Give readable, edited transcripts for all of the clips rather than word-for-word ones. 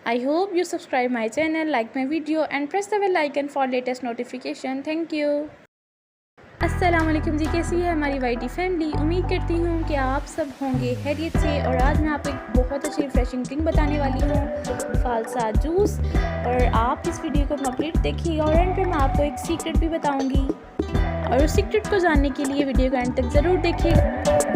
I hope you subscribe my channel, like my video and press the bell icon for latest notification. Thank you. अस्सलाम वालेकुम जी, कैसी है हमारी YT family. उम्मीद करती हूँ कि आप सब होंगे खैरियत से। और आज मैं आपको एक बहुत अच्छी रिफ्रेशिंग ड्रिंक बताने वाली हूँ, फालसा जूस। और आप इस वीडियो को कंप्लीट देखिए और एंड पे मैं आपको एक सीक्रेट भी बताऊँगी। और उस सीक्रेट को जानने के लिए वीडियो को एंड तक ज़रूर देखिए।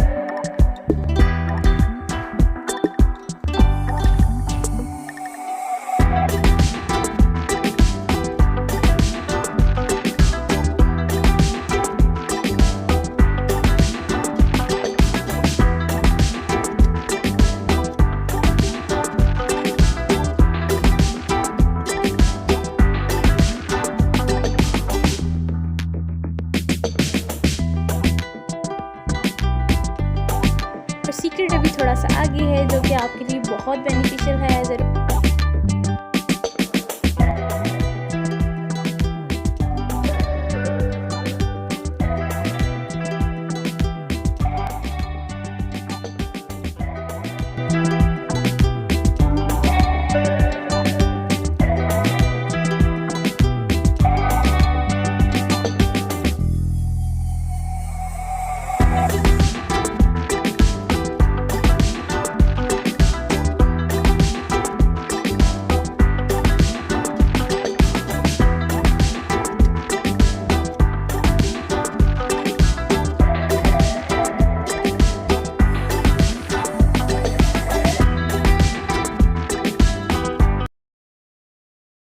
और सीक्रेट अभी थोड़ा सा आगे है जो कि आपके लिए बहुत बेनिफिशियल है। ज़रूर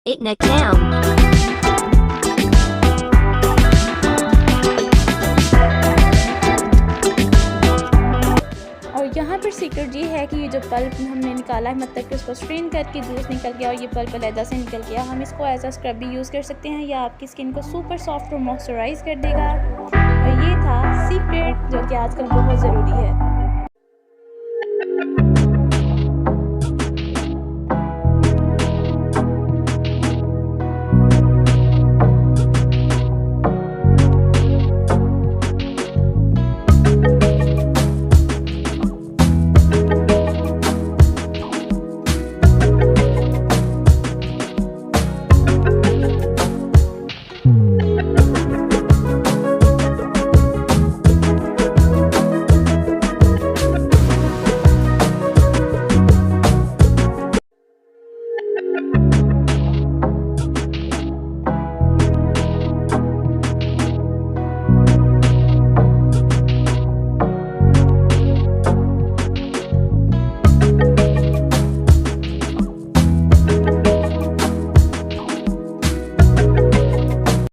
it neck down. और यहाँ पर सीक्रेट ये है कि ये जो पल्प हमने निकाला है, मतलब कि उसको स्ट्रेन करके जूस निकल गया और ये पल्प अलहदा से निकल गया, हम इसको एज अ स्क्रब भी यूज़ कर सकते हैं या आपकी स्किन को सुपर सॉफ्ट और मॉइस्चराइज कर देगा। और ये था सीक्रेट जो कि आजकल बहुत ज़रूरी है।